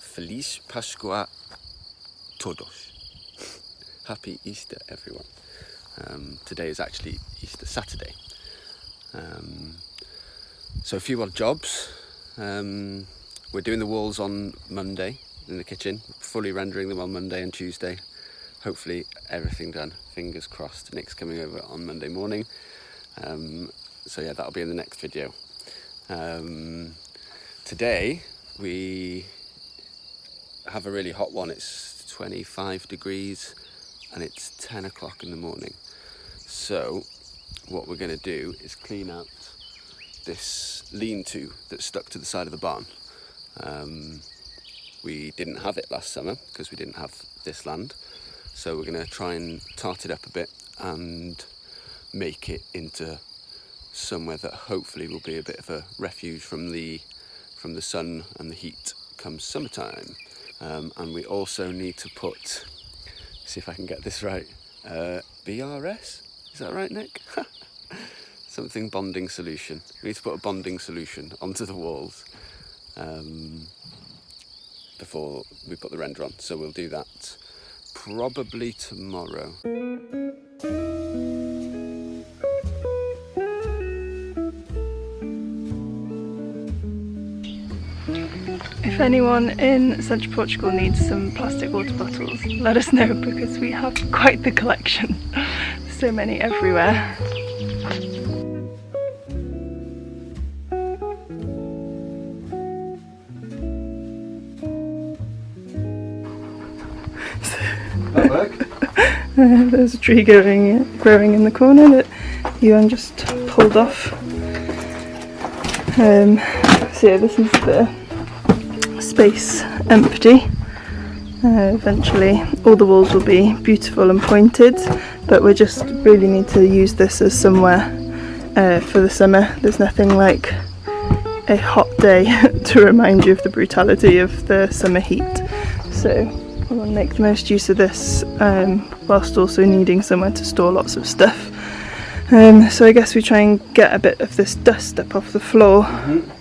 Feliz Pascua todos. Happy Easter, everyone. Today is actually Easter Saturday. So a few odd jobs. We're doing the walls on Monday in the kitchen, fully rendering them on Monday and Tuesday. Hopefully everything done, fingers crossed. Nick's coming over on Monday morning. So yeah, that'll be in the next video. Today we have a really hot one. It's 25 degrees and it's 10 o'clock in the morning. So what we're going to do is clean out this lean-to that's stuck to the side of the barn. We didn't have it last summer because we didn't have this land. So we're going to try and tart it up a bit and make it into somewhere that hopefully will be a bit of a refuge from the sun and the heat come summertime. And we also need to put, see if I can get this right, BRS? Is that right, Nick? Something bonding solution. We need to put a bonding solution onto the walls before we put the render on. So we'll do that probably tomorrow. If anyone in central Portugal needs some plastic water bottles, let us know because we have quite the collection. So many everywhere. That work? There's a tree growing in the corner that Iwan just pulled off. So yeah, this is the space empty. Eventually all the walls will be beautiful and pointed, but we just really need to use this as somewhere for the summer. There's nothing like a hot day to remind you of the brutality of the summer heat, so we want to make the most use of this whilst also needing somewhere to store lots of stuff. So I guess we try and get a bit of this dust up off the floor. Mm-hmm.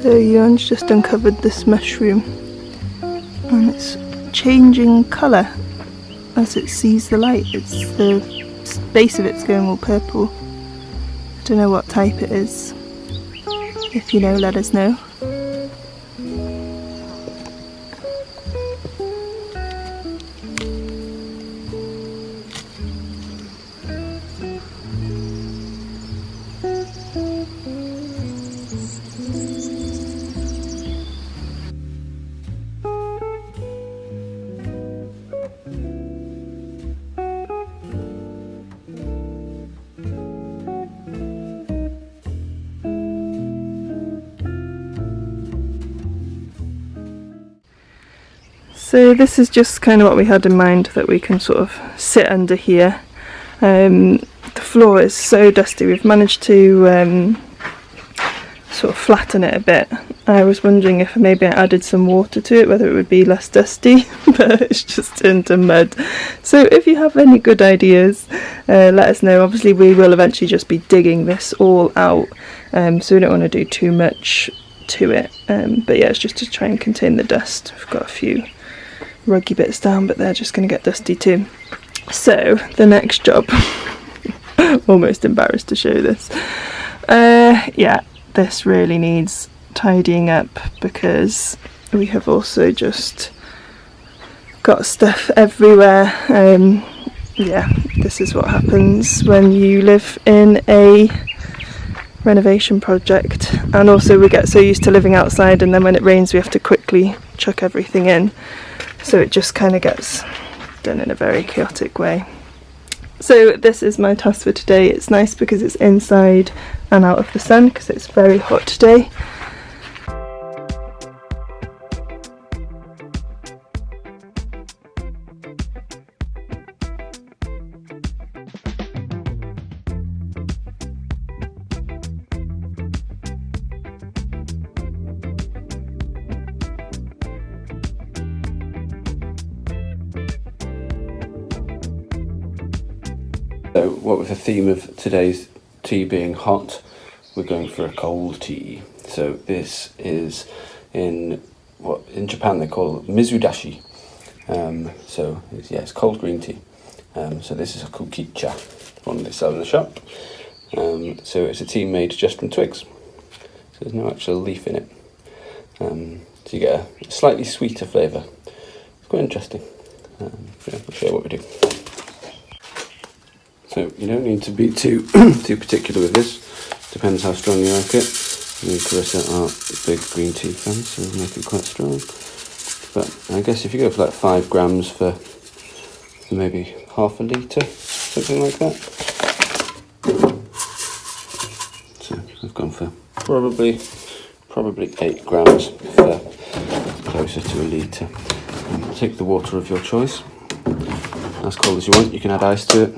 So Iwan's just uncovered this mushroom and it's changing colour as it sees the light. It's the base of it's going all purple. I don't know what type it is. If you know, let us know. So this is just kind of what we had in mind, that we can sort of sit under here. The floor is so dusty, we've managed to sort of flatten it a bit. I was wondering if maybe I added some water to it, whether it would be less dusty, but it's just turned to mud. So if you have any good ideas, let us know. Obviously we will eventually just be digging this all out, so we don't want to do too much to it. But yeah, it's just to try and contain the dust. We've got a few ruggy bits down, but they're just going to get dusty too. So the next job, almost embarrassed to show this. Yeah, this really needs tidying up because we have also just got stuff everywhere. Yeah, this is what happens when you live in a renovation project, and also we get so used to living outside, and then when it rains we have to quickly chuck everything in, so it just kind of gets done in a very chaotic way. So this is my task for today. It's nice because it's inside and out of the sun because it's very hot today. So what with the theme of today's tea being hot, we're going for a cold tea. So this is in what in Japan they call mizudashi. So it's cold green tea. So this is a kukicha, one they sell in the shop. So it's a tea made just from twigs. So there's no actual leaf in it. So you get a slightly sweeter flavour. It's quite interesting. I'll show you what we do. So you don't need to be too particular with this. Depends how strong you like it. Me and Carissa are big green tea fans, so we'll make it quite strong. But I guess if you go for like 5 grams for maybe half a litre, something like that. So I've gone for probably 8 grams for closer to a litre. Take the water of your choice. As cold as you want, you can add ice to it.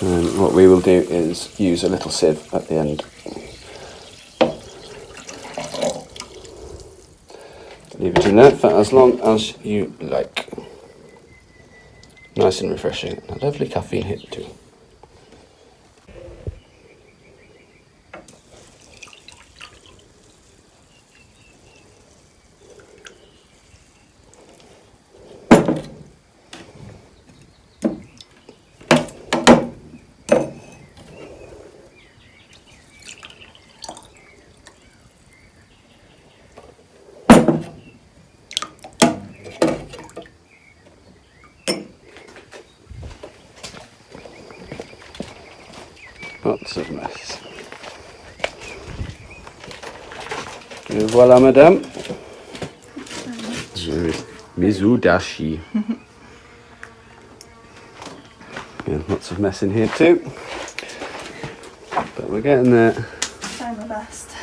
And what we will do is use a little sieve at the end. Leave it in there for as long as you like. Nice and refreshing, and a lovely caffeine hit too. Lots of mess. Et voilà, madame. Mizudashi. Yeah, lots of mess in here too. But we're getting there. Try my best.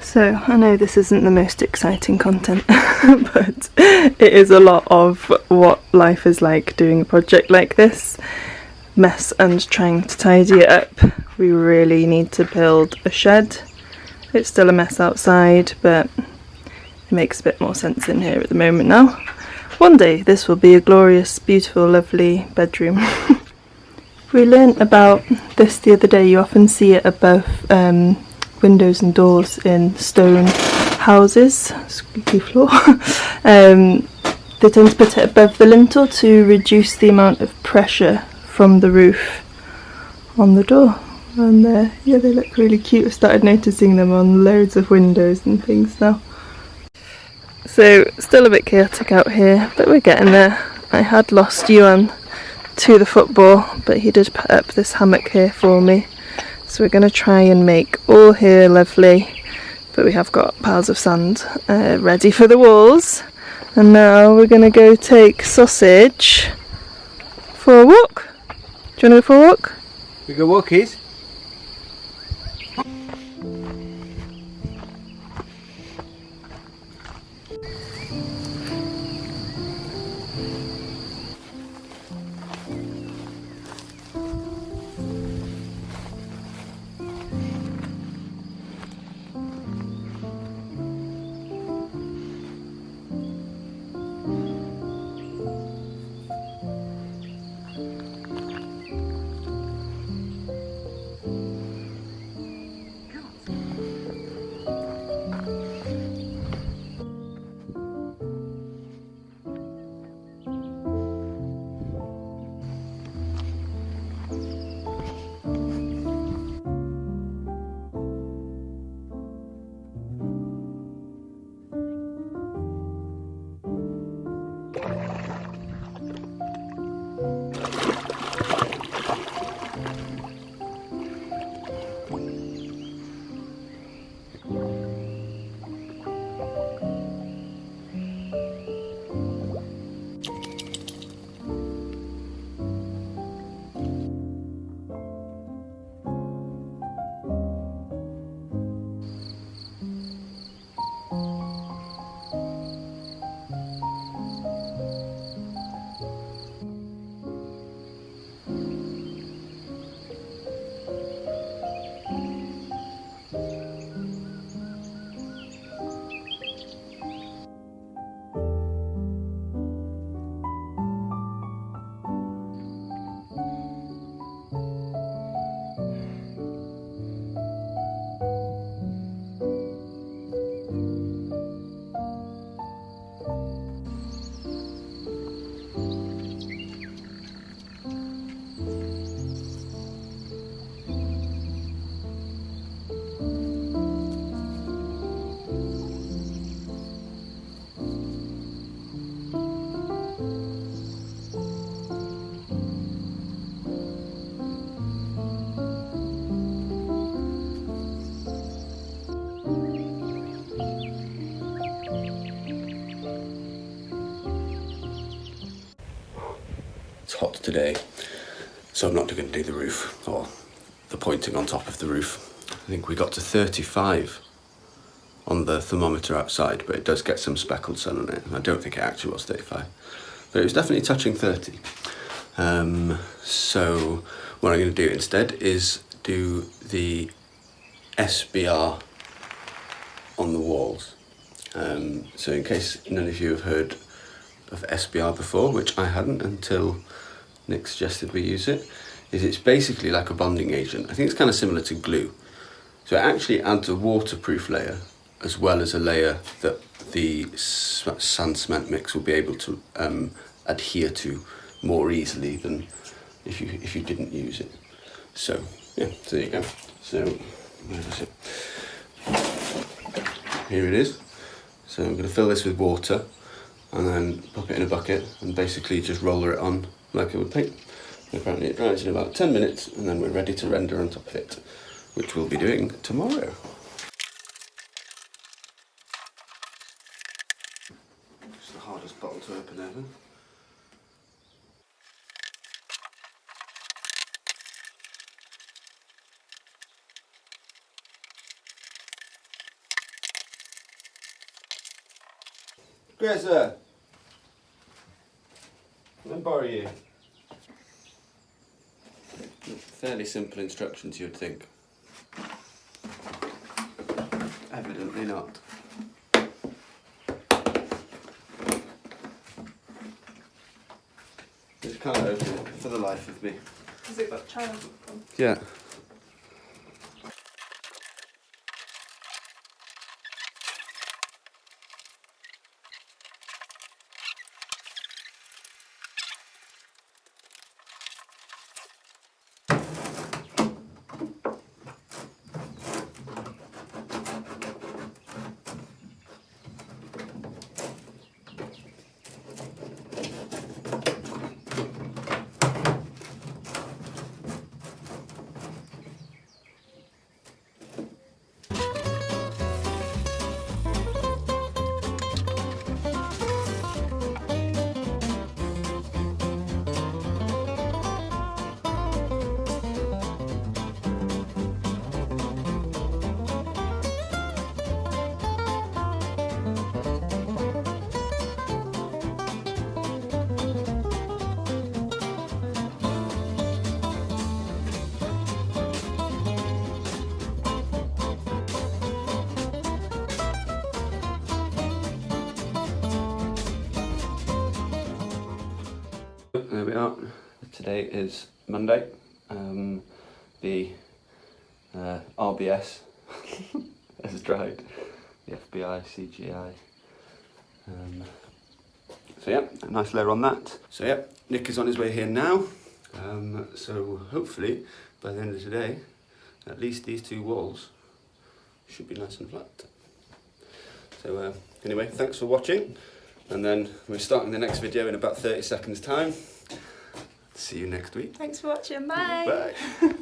So, I know this isn't the most exciting content, but it is a lot of what life is like doing a project like this. Mess and trying to tidy it up. We really need to build a shed. It's still a mess outside, but it makes a bit more sense in here at the moment now. One day this will be a glorious, beautiful, lovely bedroom. We learnt about this the other day. You often see it above windows and doors in stone houses, squeaky floor. They tend to put it above the lintel to reduce the amount of pressure from the roof on the door. And yeah, they look really cute. I started noticing them on loads of windows and things now. So still a bit chaotic out here, but we're getting there. I had lost Iwan to the football, but he did put up this hammock here for me. So we're going to try and make all here lovely, but we have got piles of sand ready for the walls. And now we're going to go take Sausage for a walk. Do you want to go for a walk? We go walkies. It's hot today, so I'm not going to do the roof or the pointing on top of the roof. I think we got to 35 on the thermometer outside, but it does get some speckled sun on it. I don't think it actually was 35, but it was definitely touching 30. So what I'm going to do instead is do the SBR on the walls. So in case none of you have heard of SBR before, which I hadn't until Nick suggested we use it, is it's basically like a bonding agent. I think it's kind of similar to glue. So it actually adds a waterproof layer as well as a layer that the sand cement mix will be able to adhere to more easily than if you didn't use it. So yeah, so there you go. So where is it? Here it is. So I'm going to fill this with water and then pop it in a bucket and basically just roller it on like I would paint. Apparently it dries in about 10 minutes and then we're ready to render on top of it, which we'll be doing tomorrow. It's the hardest bottle to open ever. Carissa, can I borrow you? Fairly simple instructions, you'd think. Evidently not. Just can't open it for the life of me. Has it got child on? Yeah. There we are. Today is Monday. The RBS has dried. The FBI, CGI. So yeah, a nice layer on that. So yeah, Nick is on his way here now. So hopefully by the end of today, at least these two walls should be nice and flat. So anyway, thanks for watching. And then we're starting the next video in about 30 seconds time. See you next week. Thanks for watching, bye! Bye!